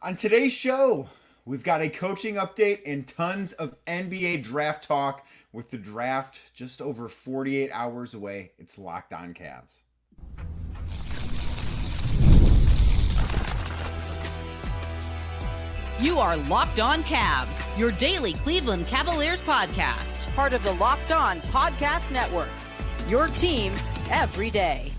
On today's show, we've got a coaching update and tons of NBA draft talk with the draft just over 48 hours away. It's Locked On Cavs. You are Locked On Cavs, your daily Cleveland Cavaliers podcast. Part of the Locked On Podcast Network, your team every day.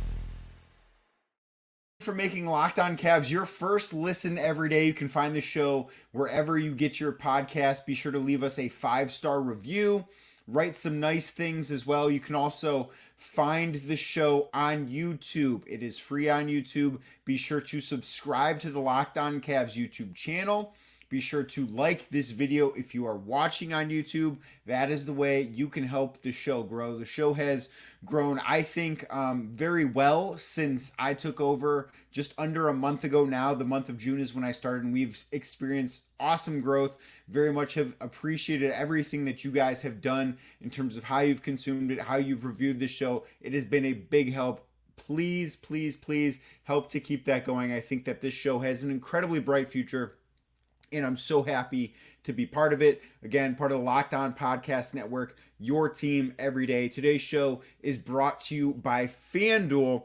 For making Locked On Cavs your first listen every day. You can find the show wherever you get your podcast. Be sure to leave us a 5-star review. Write some nice things as well. You can also find the show on YouTube. It is free on YouTube. Be sure to subscribe to the Locked On Cavs YouTube channel. Be sure to like this video if you are watching on YouTube. That is the way you can help the show grow. The show has grown, I think, very well since I took over just under a month ago now. The month of June is when I started, and we've experienced awesome growth. Very much have appreciated everything that you guys have done in terms of how you've consumed it, how you've reviewed the show. It has been a big help. Please, please, please help to keep that going. I think that this show has an incredibly bright future, and I'm so happy to be part of it. Again, part of the Locked On Podcast Network, your team every day. Today's show is brought to you by FanDuel.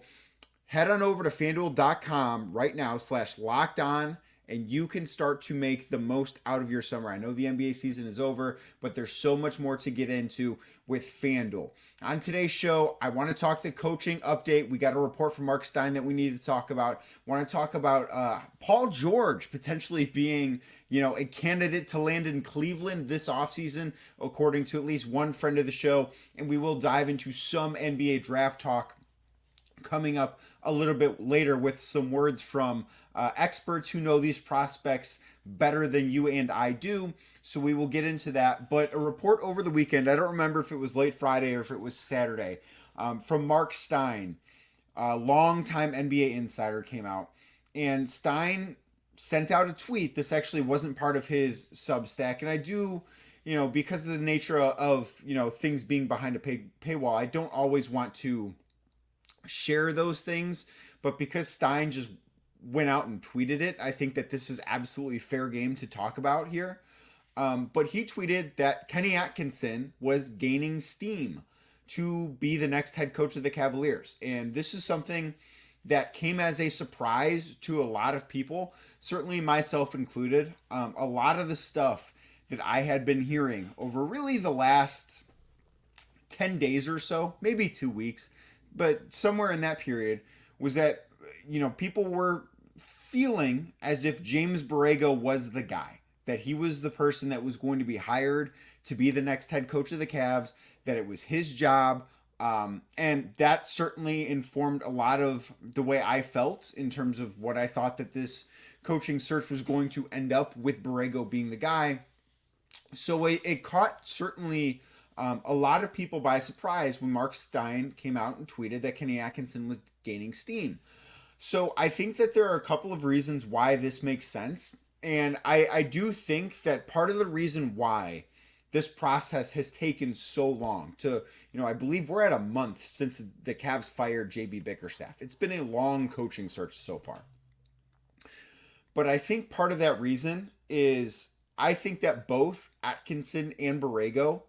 Head on over to FanDuel.com right now /LockedOn, and you can start to make the most out of your summer. I know the NBA season is over, but there's so much more to get into with FanDuel. On today's show, I want to talk the coaching update. We got a report from Mark Stein that we need to talk about. Want to talk about Paul George potentially being, a candidate to land in Cleveland this offseason, according to at least one friend of the show. And we will dive into some NBA draft talk coming up a little bit later with some words from experts who know these prospects better than you and I do. So we will get into that. But a report over the weekend, I don't remember if it was late Friday or if it was Saturday, from Mark Stein, a longtime NBA insider, came out. And Stein sent out a tweet. This actually wasn't part of his Substack. And I do, because of the nature of things being behind a paywall, I don't always want to share those things. But because Stein just went out and tweeted it, I think that this is absolutely fair game to talk about here. But he tweeted that Kenny Atkinson was gaining steam to be the next head coach of the Cavaliers. And this is something that came as a surprise to a lot of people, certainly myself included. A lot of the stuff that I had been hearing over really the last 10 days or so, maybe 2 weeks, but somewhere in that period, was that, people were feeling as if James Borrego was the guy, that he was the person that was going to be hired to be the next head coach of the Cavs, that it was his job. And that certainly informed a lot of the way I felt in terms of what I thought that this coaching search was going to end up with Borrego being the guy. So it caught certainly a lot of people by surprise when Mark Stein came out and tweeted that Kenny Atkinson was gaining steam. So I think that there are a couple of reasons why this makes sense. And I do think that part of the reason why this process has taken so long to, I believe we're at a month since the Cavs fired JB Bickerstaff. It's been a long coaching search so far. But I think part of that reason is I think that both Atkinson and Borrego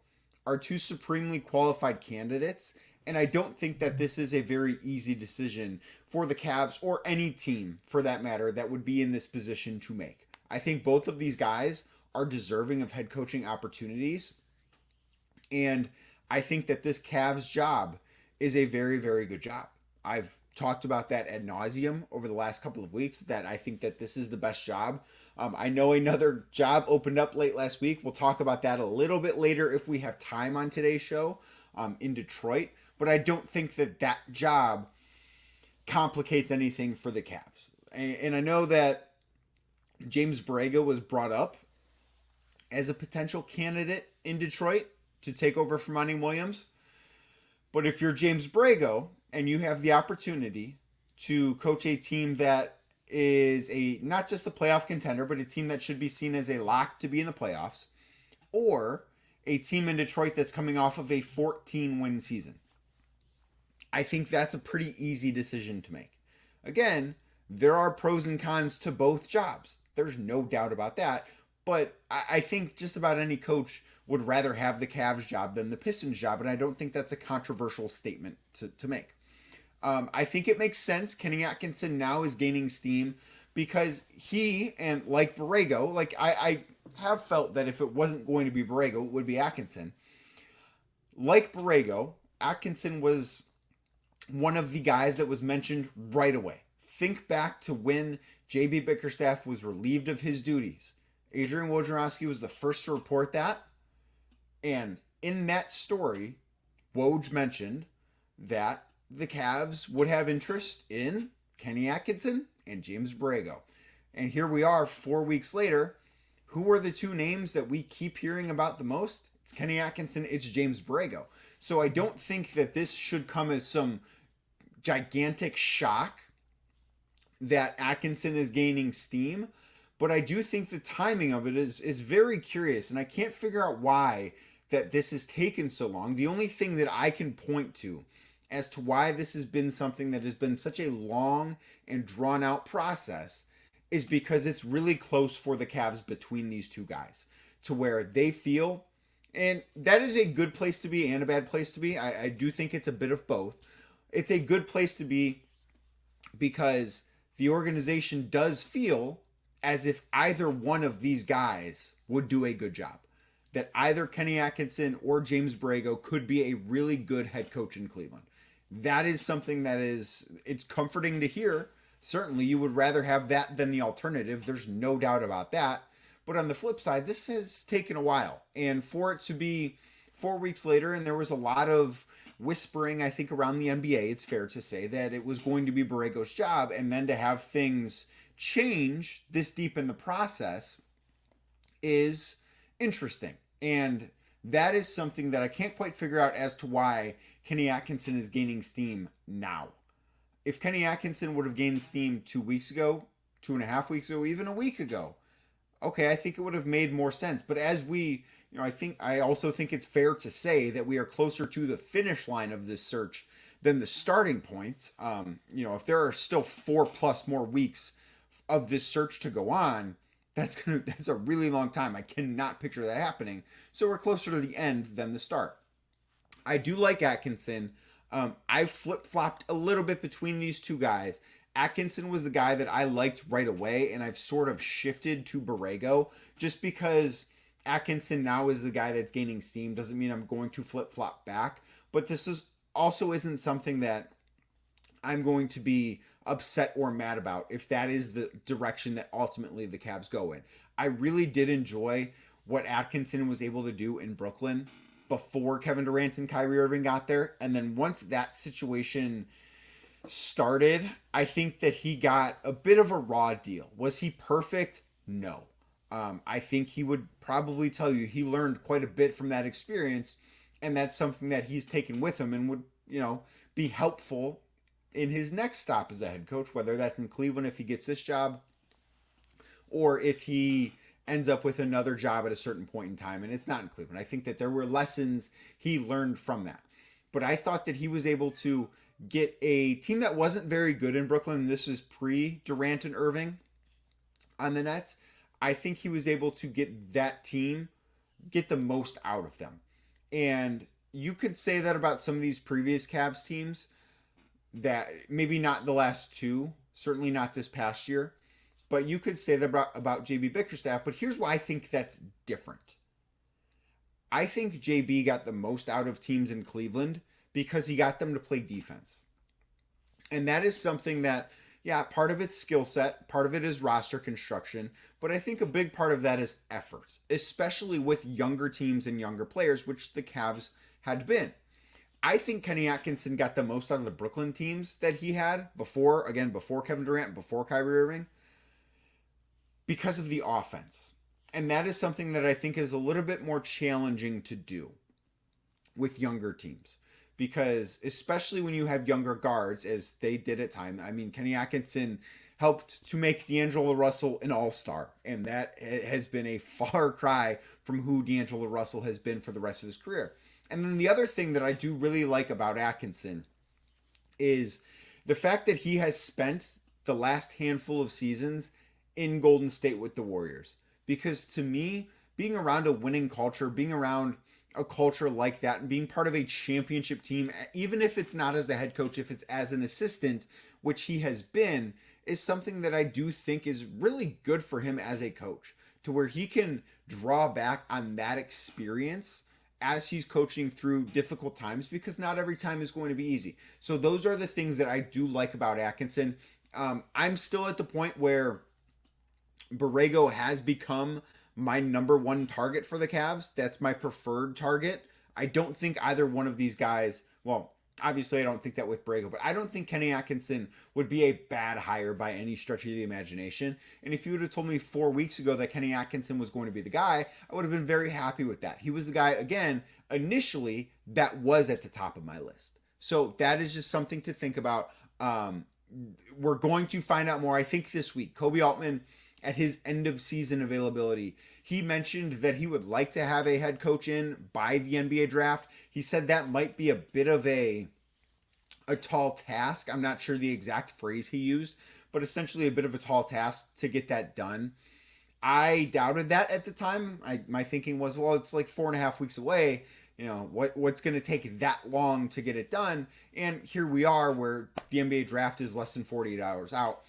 are two supremely qualified candidates. And I don't think that this is a very easy decision for the Cavs or any team, for that matter, that would be in this position to make. I think both of these guys are deserving of head coaching opportunities. And I think that this Cavs job is a very, very good job. I've talked about that ad nauseum over the last couple of weeks, that I think that this is the best job. I know another job opened up late last week. We'll talk about that a little bit later if we have time on today's show, in Detroit. But I don't think that that job complicates anything for the Cavs. And I know that James Borrego was brought up as a potential candidate in Detroit to take over for Monty Williams. But if you're James Borrego and you have the opportunity to coach a team that is not just a playoff contender, but a team that should be seen as a lock to be in the playoffs, or a team in Detroit that's coming off of a 14-win season, I think that's a pretty easy decision to make. Again, there are pros and cons to both jobs. There's no doubt about that. But I think just about any coach would rather have the Cavs job than the Pistons job, and I don't think that's a controversial statement to make. I think it makes sense. Kenny Atkinson now is gaining steam because he, and like Borrego, like I have felt that if it wasn't going to be Borrego, it would be Atkinson. Like Borrego, Atkinson was one of the guys that was mentioned right away. Think back to when JB Bickerstaff was relieved of his duties. Adrian Wojnarowski was the first to report that. And in that story, Woj mentioned that the Cavs would have interest in Kenny Atkinson and James Borrego. And here we are 4 weeks later. Who are the two names that we keep hearing about the most? It's Kenny Atkinson, it's James Borrego. So I don't think that this should come as some gigantic shock that Atkinson is gaining steam. But I do think the timing of it is very curious, and I can't figure out why that this has taken so long. The only thing that I can point to as to why this has been something that has been such a long and drawn out process is because it's really close for the Cavs between these two guys, to where they feel, and that is a good place to be and a bad place to be. I do think it's a bit of both. It's a good place to be because the organization does feel as if either one of these guys would do a good job. That either Kenny Atkinson or James Borrego could be a really good head coach in Cleveland. That is something that it's comforting to hear. Certainly you would rather have that than the alternative. There's no doubt about that. But on the flip side, this has taken a while. And for it to be 4 weeks later, and there was a lot of whispering, I think, around the NBA, it's fair to say that it was going to be Borrego's job, and then to have things change this deep in the process is interesting. And that is something that I can't quite figure out as to why Kenny Atkinson is gaining steam now. If Kenny Atkinson would have gained steam 2 weeks ago, 2.5 weeks ago, even a week ago, okay, I think it would have made more sense. But as I also think it's fair to say that we are closer to the finish line of this search than the starting point. If there are still 4+ more weeks of this search to go on, that's a really long time. I cannot picture that happening. So we're closer to the end than the start. I do like Atkinson. I flip-flopped a little bit between these two guys. Atkinson was the guy that I liked right away, and I've sort of shifted to Borrego just because Atkinson now is the guy that's gaining steam. Doesn't mean I'm going to flip-flop back, but this isn't something that I'm going to be upset or mad about if that is the direction that ultimately the Cavs go in. I really did enjoy what Atkinson was able to do in Brooklyn before Kevin Durant and Kyrie Irving got there. And then once that situation started, I think that he got a bit of a raw deal. Was he perfect? No. I think he would probably tell you he learned quite a bit from that experience, and that's something that he's taken with him and would, be helpful in his next stop as a head coach, whether that's in Cleveland if he gets this job or if he ends up with another job at a certain point in time and it's not in Cleveland. I think that there were lessons he learned from that. But I thought that he was able to get a team that wasn't very good in Brooklyn. This is pre-Durant and Irving on the Nets. I think he was able to get that team, get the most out of them. And you could say that about some of these previous Cavs teams, that maybe not the last two, certainly not this past year, but you could say that about JB Bickerstaff. But here's why I think that's different. I think JB got the most out of teams in Cleveland because he got them to play defense. And that is something that, part of it's skill set, part of it is roster construction, but I think a big part of that is effort, especially with younger teams and younger players, which the Cavs had been. I think Kenny Atkinson got the most out of the Brooklyn teams that he had before Kevin Durant, before Kyrie Irving, because of the offense. And that is something that I think is a little bit more challenging to do with younger teams. Because especially when you have younger guards, as they did at times, Kenny Atkinson helped to make D'Angelo Russell an all-star. And that has been a far cry from who D'Angelo Russell has been for the rest of his career. And then the other thing that I do really like about Atkinson is the fact that he has spent the last handful of seasons in Golden State with the Warriors. Because to me, being around a winning culture, being around a culture like that, and being part of a championship team, even if it's not as a head coach, if it's as an assistant, which he has been, is something that I do think is really good for him as a coach, to where he can draw back on that experience as he's coaching through difficult times, because not every time is going to be easy. So those are the things that I do like about Atkinson. I'm still at the point where Borrego has become my number one target for the Cavs. That's my preferred target. I don't think either one of these guys, well, obviously I don't think that with Borrego, but I don't think Kenny Atkinson would be a bad hire by any stretch of the imagination. And if you would have told me 4 weeks ago that Kenny Atkinson was going to be the guy, I would have been very happy with that. He was the guy, again, initially, that was at the top of my list. So that is just something to think about. We're going to find out more, I think, this week. Kobe Altman, at his end of season availability, he mentioned that he would like to have a head coach in by the NBA draft. He said that might be a bit of a tall task. I'm not sure the exact phrase he used, but essentially a bit of a tall task to get that done. I doubted that at the time. My thinking was, well, it's like 4.5 weeks away. You know, what's going to take that long to get it done? And here we are, where the NBA draft is less than 48 hours out.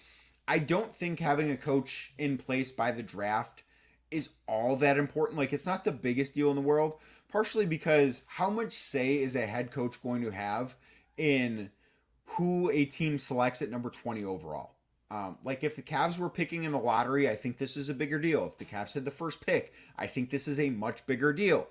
I don't think having a coach in place by the draft is all that important. Like, it's not the biggest deal in the world, partially because how much say is a head coach going to have in who a team selects at number 20 overall? Like, if the Cavs were picking in the lottery, I think this is a bigger deal. If the Cavs had the first pick, I think this is a much bigger deal.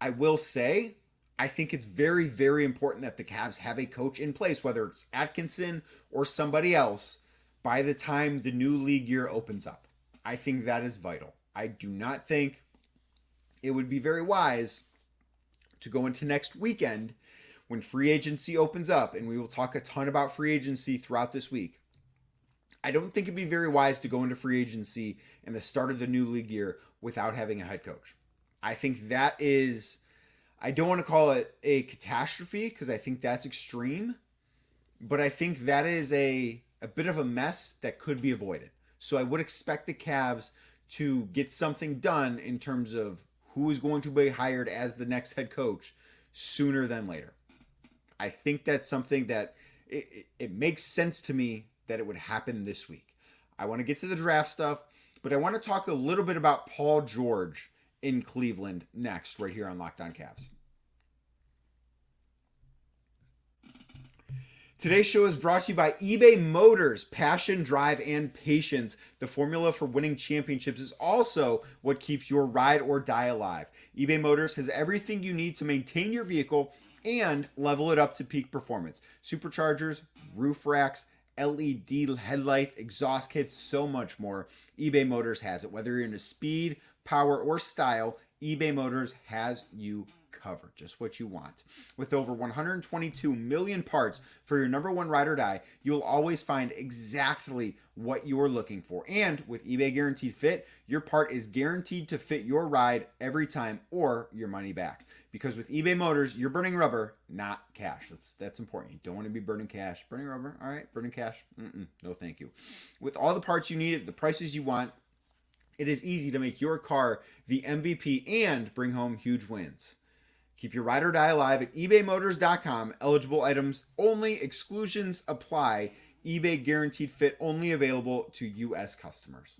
I will say, I think it's very, very important that the Cavs have a coach in place, whether it's Atkinson or somebody else, by the time the new league year opens up. I think that is vital. I do not think it would be very wise to go into next weekend when free agency opens up, and we will talk a ton about free agency throughout this week. I don't think it'd be very wise to go into free agency and the start of the new league year without having a head coach. I think that is, I don't want to call it a catastrophe because I think that's extreme, but I think that is a bit of a mess that could be avoided. So I would expect the Cavs to get something done in terms of who is going to be hired as the next head coach sooner than later. I think that's something that it makes sense to me that it would happen this week. I want to get to the draft stuff, but I want to talk a little bit about Paul George in Cleveland next, right here on Locked On Cavs. Today's show is brought to you by eBay Motors. Passion, drive, and patience. The formula for winning championships is also what keeps your ride or die alive. eBay Motors has everything you need to maintain your vehicle and level it up to peak performance. Superchargers, roof racks, LED headlights, exhaust kits, so much more. eBay Motors has it. Whether you're into speed, power, or style, eBay Motors has you covered. Just what you want. With over 122 million parts for your number one ride or die, you'll always find exactly what you're looking for. And with eBay Guaranteed Fit, your part is guaranteed to fit your ride every time or your money back. Because with eBay Motors, you're burning rubber, not cash. That's important. You don't want to be burning cash. Burning rubber, all right. Burning cash, no thank you. With all the parts you need at the prices you want, it is easy to make your car the MVP and bring home huge wins. Keep your ride or die alive at ebaymotors.com. Eligible items only. Exclusions apply. eBay Guaranteed Fit only available to U.S. customers.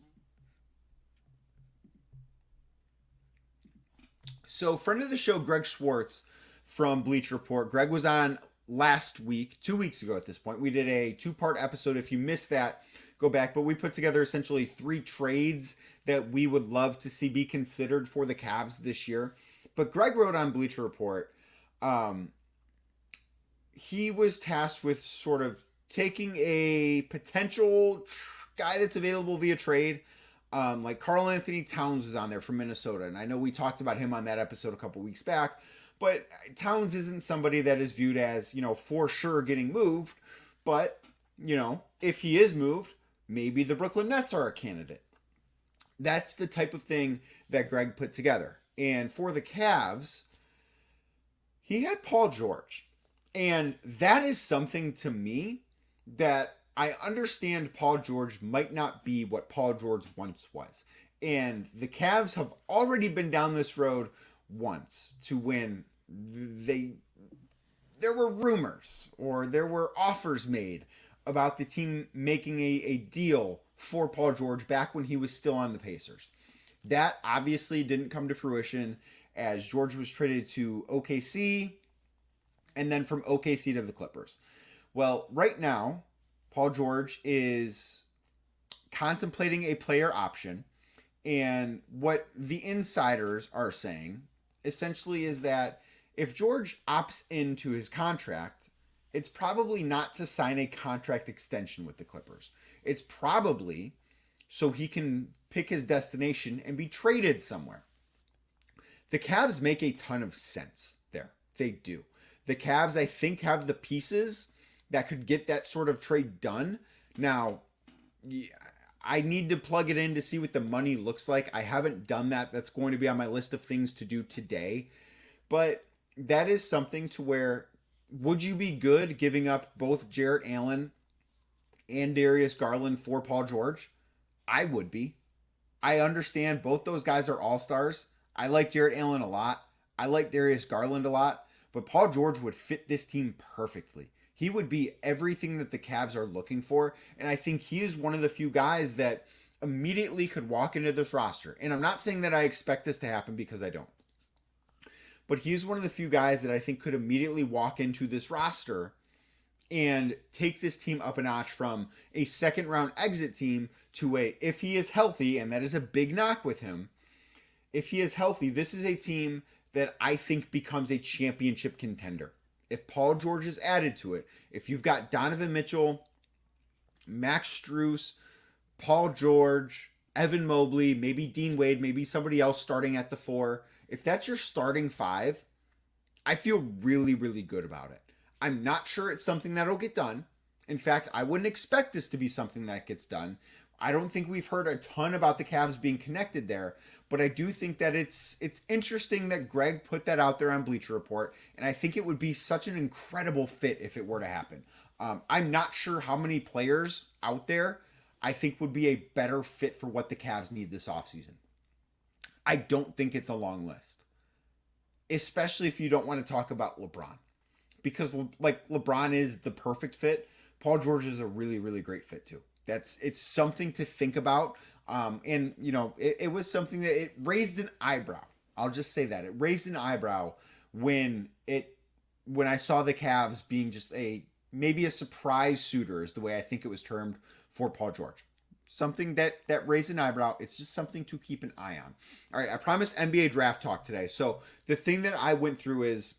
So, friend of the show, Greg Schwartz from Bleacher Report. Greg was on last week, 2 weeks ago at this point. We did a 2-part episode. If you missed that, go back. But we put together essentially 3 trades that we would love to see be considered for the Cavs this year. But Greg wrote on Bleacher Report, he was tasked with sort of taking a potential guy that's available via trade. Like Karl Anthony Towns is on there from Minnesota. And I know we talked about him on that episode a couple weeks back. But Towns isn't somebody that is viewed as, for sure getting moved. But, if he is moved, maybe the Brooklyn Nets are a candidate. That's the type of thing that Greg put together. And for the Cavs, he had Paul George. And that is something to me that I understand Paul George might not be what Paul George once was. And the Cavs have already been down this road once to when there were rumors or there were offers made about the team making a deal for Paul George back when he was still on the Pacers. That obviously didn't come to fruition as George was traded to OKC and then from OKC to the Clippers. Well, right now, Paul George is contemplating a player option. And what the insiders are saying essentially is that if George opts into his contract, it's probably not to sign a contract extension with the Clippers. It's probably so he can pick his destination and be traded somewhere. The Cavs make a ton of sense there. They do. The Cavs, I think, have the pieces that could get that sort of trade done. Now, I need to plug it in to see what the money looks like. I haven't done that. That's going to be on my list of things to do today. But that is something to where, would you be good giving up both Jarrett Allen and Darius Garland for Paul George? I would be. I understand both those guys are all-stars. I like Jarrett Allen a lot. I like Darius Garland a lot. But Paul George would fit this team perfectly. He would be everything that the Cavs are looking for. And I think he is one of the few guys that immediately could walk into this roster. And I'm not saying that I expect this to happen because I don't. But he's one of the few guys that I think could immediately walk into this roster and take this team up a notch from a second round exit team to a, if he is healthy, and that is a big knock with him, if he is healthy, this is a team that I think becomes a championship contender. If Paul George is added to it, if you've got Donovan Mitchell, Max Strus, Paul George, Evan Mobley, maybe Dean Wade, maybe somebody else starting at the 4, if that's your starting 5, I feel really, really good about it. I'm not sure it's something that'll get done. In fact, I wouldn't expect this to be something that gets done. I don't think we've heard a ton about the Cavs being connected there, but I do think that it's interesting that Greg put that out there on Bleacher Report, and I think it would be such an incredible fit if it were to happen. I'm not sure how many players out there I think would be a better fit for what the Cavs need this offseason. I don't think it's a long list, especially if you don't want to talk about LeBron, because like LeBron is the perfect fit. Paul George is a really, really great fit too. It's something to think about. And you know, it was something that it raised an eyebrow. I'll just say that it raised an eyebrow when I saw the Cavs being just maybe a surprise suitor is the way I think it was termed for Paul George. Something that raised an eyebrow. It's just something to keep an eye on. All right, I promised NBA draft talk today. So the thing that I went through is,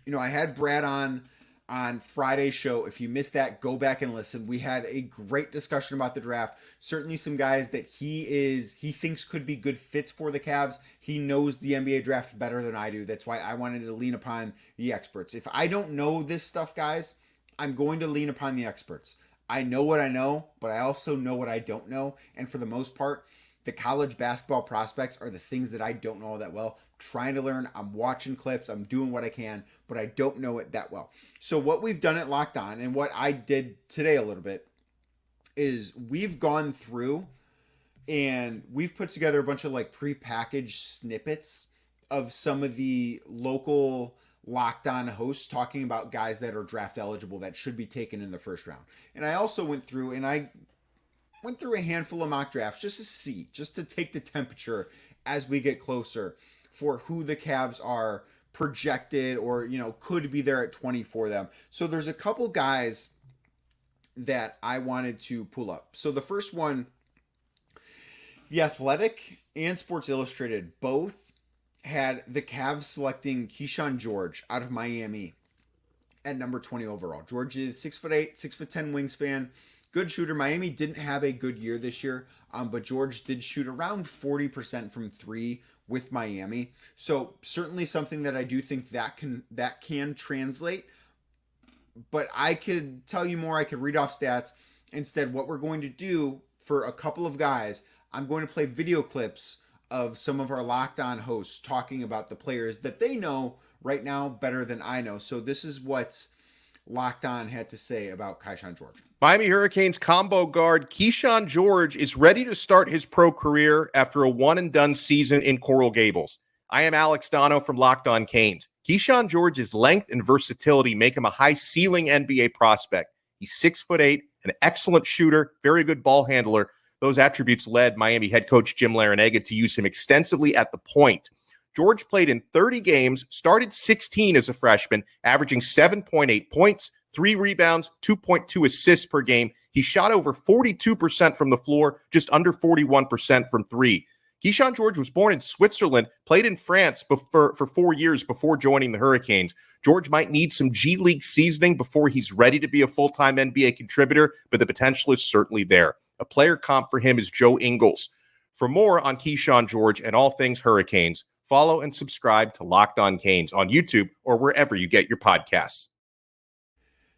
you know, I had Brad on Friday's show. If you missed that, go back and listen. We had a great discussion about the draft. Certainly some guys that he thinks could be good fits for the Cavs. He knows the NBA draft better than I do. That's why I wanted to lean upon the experts. If I don't know this stuff, guys, I'm going to lean upon the experts. I know what I know, but I also know what I don't know. And for the most part, the college basketball prospects are the things that I don't know all that well. I'm trying to learn. I'm watching clips. I'm doing what I can, but I don't know it that well. So what we've done at Locked On, and what I did today a little bit, is we've gone through and we've put together a bunch of like prepackaged snippets of some of the local Locked On hosts talking about guys that are draft eligible that should be taken in the first round. And I also went through a handful of mock drafts just to take the temperature as we get closer for who the Cavs are projected or, you know, could be there at 20 for them. So there's a couple guys that I wanted to pull up. So the first one, The Athletic and Sports Illustrated both had the Cavs selecting Keshon George out of Miami at number 20 overall. George is 6'8", 6'10" wingspan, good shooter. Miami didn't have a good year this year, but George did shoot around 40% from 3 with Miami. So certainly something that I do think that can translate. But I could tell you more. I could read off stats. Instead, what we're going to do for a couple of guys, I'm going to play video clips of some of our Locked On hosts talking about the players that they know right now better than I know. So this is what Locked On had to say about Keshon George. Miami Hurricanes combo guard Keshon George is ready to start his pro career after a one-and-done season in Coral Gables. I am Alex Dono from Locked On Canes. Keshon George's length and versatility make him a high-ceiling NBA prospect. He's 6'8", an excellent shooter, very good ball handler. Those attributes led Miami head coach Jim Larrañaga to use him extensively at the point. George played in 30 games, started 16 as a freshman, averaging 7.8 points, 3 rebounds, 2.2 assists per game. He shot over 42% from the floor, just under 41% from three. Keshon George was born in Switzerland, played in France for 4 years before joining the Hurricanes. George might need some G League seasoning before he's ready to be a full-time NBA contributor, but the potential is certainly there. A player comp for him is Joe Ingles. For more on Keshon George and all things Hurricanes, follow and subscribe to Locked On Canes on YouTube or wherever you get your podcasts.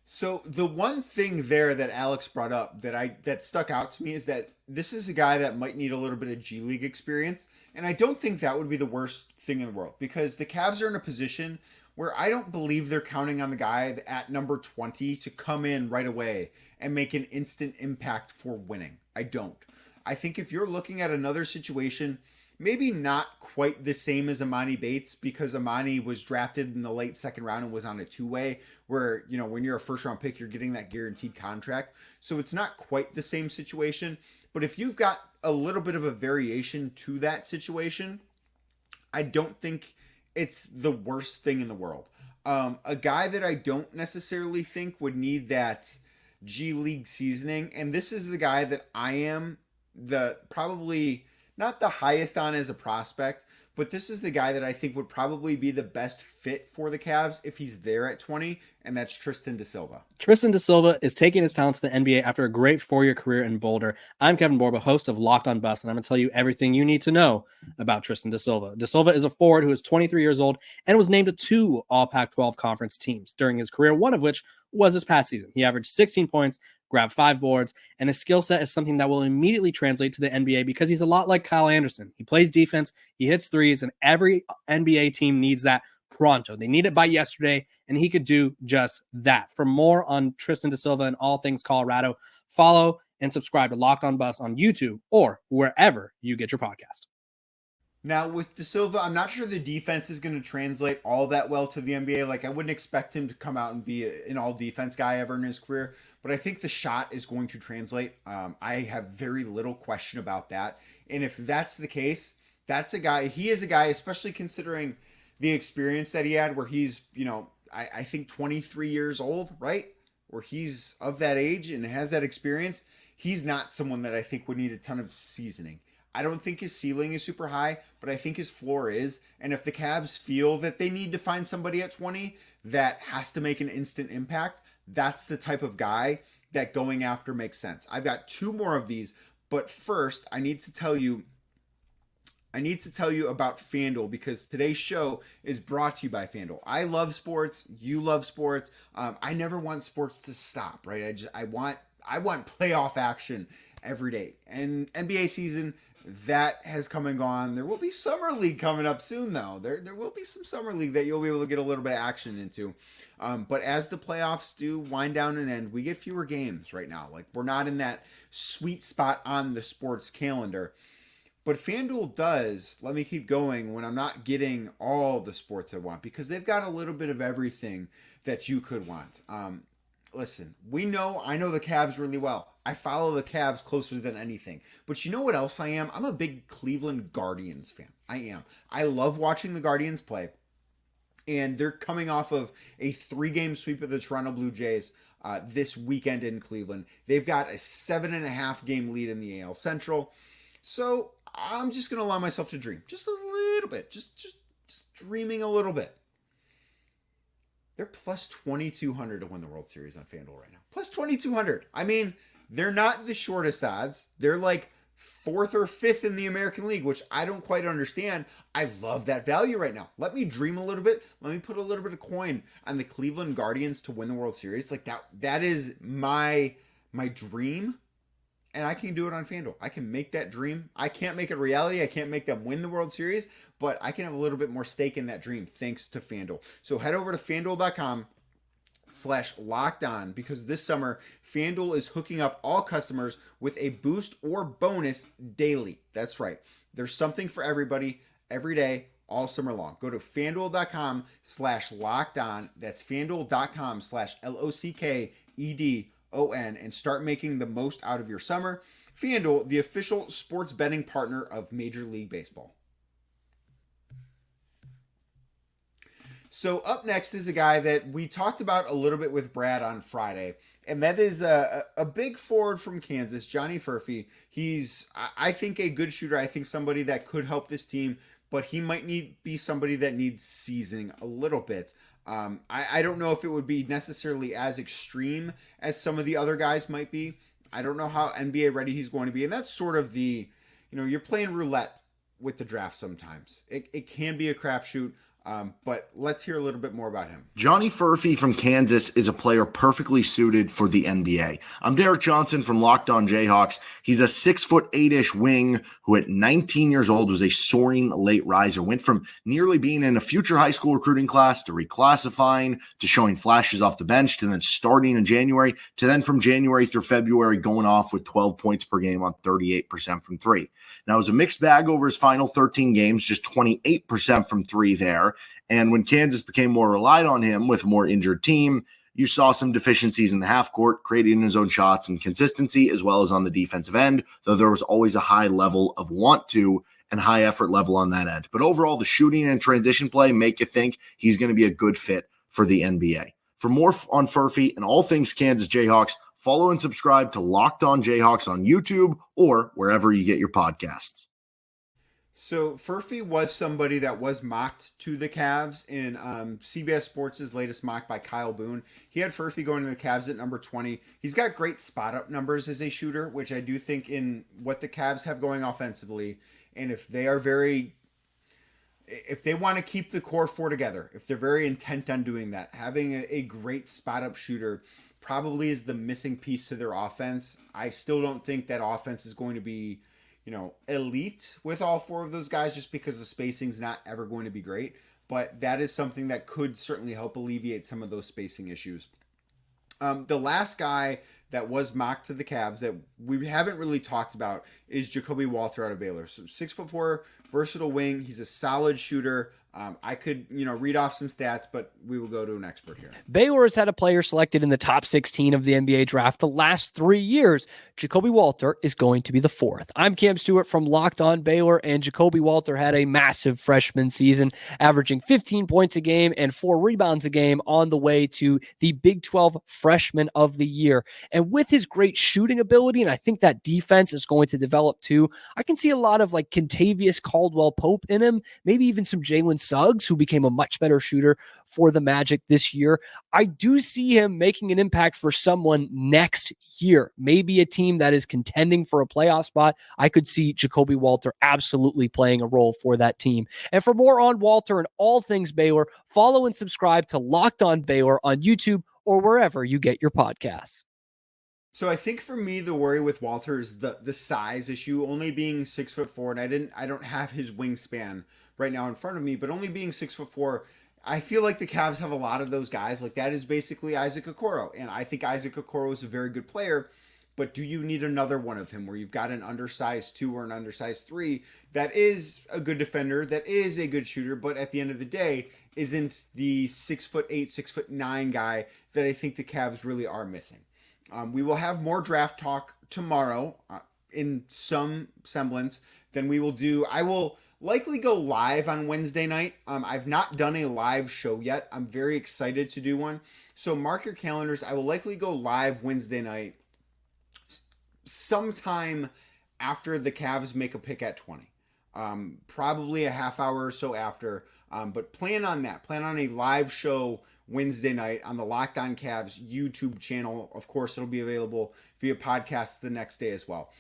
So the one thing there that Alex brought up that stuck out to me is that this is a guy that might need a little bit of G League experience. And I don't think that would be the worst thing in the world, because the Cavs are in a position where I don't believe they're counting on the guy at number 20 to come in right away and make an instant impact for winning. I don't. I think if you're looking at another situation, maybe not quite the same as Amani Bates, because Amani was drafted in the late second round and was on a two-way where, you know, when you're a first round pick, you're getting that guaranteed contract. So it's not quite the same situation. But if you've got a little bit of a variation to that situation, I don't think it's the worst thing in the world. A guy that I don't necessarily think would need that G League seasoning, and this is the guy that I am probably not the highest on as a prospect, but this is the guy that I think would probably be the best fit for the Cavs if he's there at 20, and that's Tristan da Silva. Tristan da Silva is taking his talents to the NBA after a great 4-year career in Boulder. I'm Kevin Borba, host of Locked On Bus, and I'm going to tell you everything you need to know about Tristan da Silva. Da Silva is a forward who is 23 years old and was named to 2 All Pac-12 conference teams during his career, one of which was this past season. He averaged 16 points, grabbed 5 boards, and his skill set is something that will immediately translate to the NBA because he's a lot like Kyle Anderson. He plays defense, he hits threes, and every NBA team needs that pronto. They need it by yesterday, and he could do just that. For more on Tristan da Silva and all things Colorado, follow and subscribe to Locked On Bus on YouTube or wherever you get your podcast. Now, with Da Silva, I'm not sure the defense is going to translate all that well to the NBA. Like, I wouldn't expect him to come out and be an all-defense guy ever in his career, but I think the shot is going to translate. I have very little question about that. And if that's the case, he is a guy, especially considering the experience that he had, where he's, you know, I think 23 years old, right? Where he's of that age and has that experience. He's not someone that I think would need a ton of seasoning. I don't think his ceiling is super high, but I think his floor is. And if the Cavs feel that they need to find somebody at 20 that has to make an instant impact, that's the type of guy that going after makes sense. I've got 2 more of these, but first I need to tell you about FanDuel, because today's show is brought to you by FanDuel. I love sports. You love sports. I never want sports to stop, right? I want playoff action every day. And NBA season, that has come and gone. There will be Summer League coming up soon, though. There will be some Summer League that you'll be able to get a little bit of action into. But as the playoffs do wind down and end, we get fewer games right now. Like, we're not in that sweet spot on the sports calendar. But FanDuel does let me keep going when I'm not getting all the sports I want, because they've got a little bit of everything that you could want. Listen, I know the Cavs really well. I follow the Cavs closer than anything. But you know what else I am? I'm a big Cleveland Guardians fan. I am. I love watching the Guardians play. And they're coming off of a 3-game sweep of the Toronto Blue Jays this weekend in Cleveland. They've got a 7.5 game lead in the AL Central. So I'm just going to allow myself to dream. Just a little bit. Just dreaming a little bit. They're plus 2,200 to win the World Series on FanDuel right now. Plus 2,200. I mean, they're not the shortest odds. They're like 4th or 5th in the American League, which I don't quite understand. I love that value right now. Let me dream a little bit. Let me put a little bit of coin on the Cleveland Guardians to win the World Series. Like that is my dream. And I can do it on FanDuel. I can make that dream. I can't make it reality. I can't make them win the World Series, but I can have a little bit more stake in that dream thanks to FanDuel. So head over to FanDuel.com, FanDuel.com/lockedon, because this summer FanDuel is hooking up all customers with a boost or bonus daily. That's right. There's something for everybody every day all summer long. Go to FanDuel.com/lockedon. That's FanDuel.com/LOCKEDON and start making the most out of your summer. FanDuel, the official sports betting partner of Major League Baseball. So up next is a guy that we talked about a little bit with Brad on Friday, and that is a big forward from Kansas, Johnny Furphy. He's, I think, a good shooter. I think somebody that could help this team, but he might be somebody that needs seasoning a little bit. I don't know if it would be necessarily as extreme as some of the other guys might be. I don't know how NBA ready he's going to be, and that's sort of the, you're playing roulette with the draft sometimes. It can be a crapshoot. But let's hear a little bit more about him. Johnny Furphy from Kansas is a player perfectly suited for the NBA. I'm Derek Johnson from Locked On Jayhawks. He's a 6'8" wing who at 19 years old was a soaring late riser, went from nearly being in a future high school recruiting class to reclassifying to showing flashes off the bench to then starting in January to then from January through February going off with 12 points per game on 38% from three. Now it was a mixed bag over his final 13 games, just 28% from three there. And when Kansas became more relied on him with a more injured team, you saw some deficiencies in the half court, creating his own shots and consistency, as well as on the defensive end, though there was always a high level of want to and high effort level on that end. But overall, the shooting and transition play make you think he's going to be a good fit for the NBA. For more on Furphy and all things Kansas Jayhawks, follow and subscribe to Locked On Jayhawks on YouTube or wherever you get your podcasts. So Furphy was somebody that was mocked to the Cavs in CBS Sports' latest mock by Kyle Boone. He had Furphy going to the Cavs at number 20. He's got great spot-up numbers as a shooter, which I do think in what the Cavs have going offensively, and if they want to keep the core four together, if they're very intent on doing that, having a great spot-up shooter probably is the missing piece to their offense. I still don't think that offense is going to be elite with all four of those guys just because the spacing's not ever going to be great. But that is something that could certainly help alleviate some of those spacing issues. The last guy that was mocked to the Cavs that we haven't really talked about is Jacoby Walter out of Baylor. So 6'4", versatile wing. He's a solid shooter. I could, read off some stats, but we will go to an expert here. Baylor has had a player selected in the top 16 of the NBA draft the last 3 years. Jacoby Walter is going to be the fourth. I'm Cam Stewart from Locked On Baylor, and Jacoby Walter had a massive freshman season, averaging 15 points a game and 4 rebounds a game on the way to the Big 12 Freshman of the Year. And with his great shooting ability, and I think that defense is going to develop too, I can see a lot of like Kentavious Caldwell-Pope in him, maybe even some Jalen Suggs, who became a much better shooter for the Magic this year. I do see him making an impact for someone next year, maybe a team that is contending for a playoff spot. I could see Jacoby Walter absolutely playing a role for that team. And for more on Walter and all things Baylor, follow and subscribe to Locked On Baylor on YouTube or wherever you get your podcasts. So I think for me, the worry with Walter is the size issue, only being 6'4", and I don't have his wingspan right now in front of me, but only being 6'4", I feel like the Cavs have a lot of those guys. Like that is basically Isaac Okoro, and I think Isaac Okoro is a very good player, but do you need another one of him where you've got an undersized 2 or an undersized 3 that is a good defender, that is a good shooter, but at the end of the day isn't the 6'8", 6'9" guy that I think the Cavs really are missing. We will have more draft talk tomorrow in some semblance than we will do. I will likely go live on Wednesday night. I've not done a live show yet. I'm very excited to do one. So mark your calendars. I will likely go live Wednesday night sometime after the Cavs make a pick at 20. Probably a half hour or so after. But plan on that. Plan on a live show Wednesday night on the Locked On Cavs YouTube channel. Of course, it'll be available via podcast the next day as well.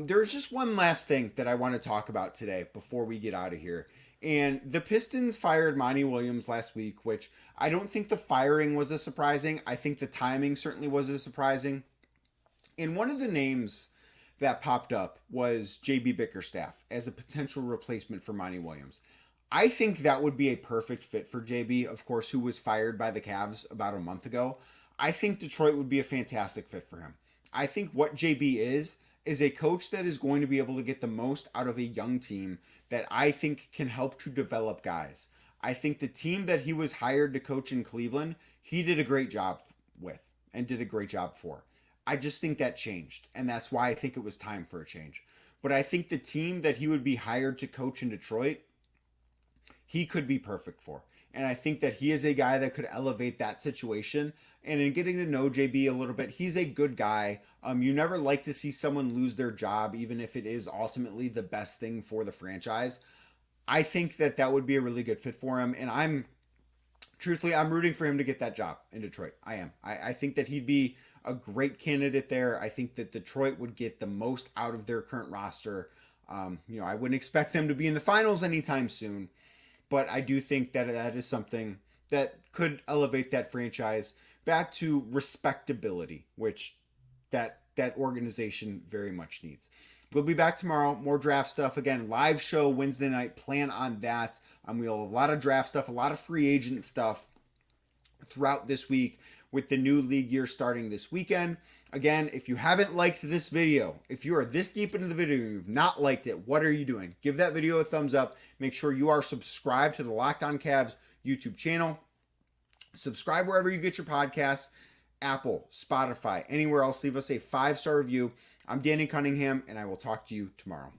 There's just one last thing that I want to talk about today before we get out of here. And the Pistons fired Monty Williams last week, which I don't think the firing was as surprising. I think the timing certainly was as surprising. And one of the names that popped up was JB Bickerstaff as a potential replacement for Monty Williams. I think that would be a perfect fit for JB, of course, who was fired by the Cavs about a month ago. I think Detroit would be a fantastic fit for him. I think what JB is a coach that is going to be able to get the most out of a young team that I think can help to develop guys. I think the team that he was hired to coach in Cleveland, he did a great job with and did a great job for. I just think that changed, and that's why I think it was time for a change. But I think the team that he would be hired to coach in Detroit, he could be perfect for. And I think that he is a guy that could elevate that situation. And in getting to know JB a little bit, he's a good guy. You never like to see someone lose their job, even if it is ultimately the best thing for the franchise. I think that that would be a really good fit for him. And I'm rooting for him to get that job in Detroit. I am. I think that he'd be a great candidate there. I think that Detroit would get the most out of their current roster. I wouldn't expect them to be in the finals anytime soon, but I do think that that is something that could elevate that franchise back to respectability, which that organization very much needs. We'll be back tomorrow. More draft stuff. Again, live show Wednesday night. Plan on that. We'll have a lot of draft stuff, a lot of free agent stuff throughout this week with the new league year starting this weekend. Again, if you haven't liked this video, if you are this deep into the video and you've not liked it, what are you doing? Give that video a thumbs up. Make sure you are subscribed to the Locked On Cavs YouTube channel. Subscribe wherever you get your podcasts. Apple, Spotify, anywhere else. Leave us a 5-star review. I'm Danny Cunningham, and I will talk to you tomorrow.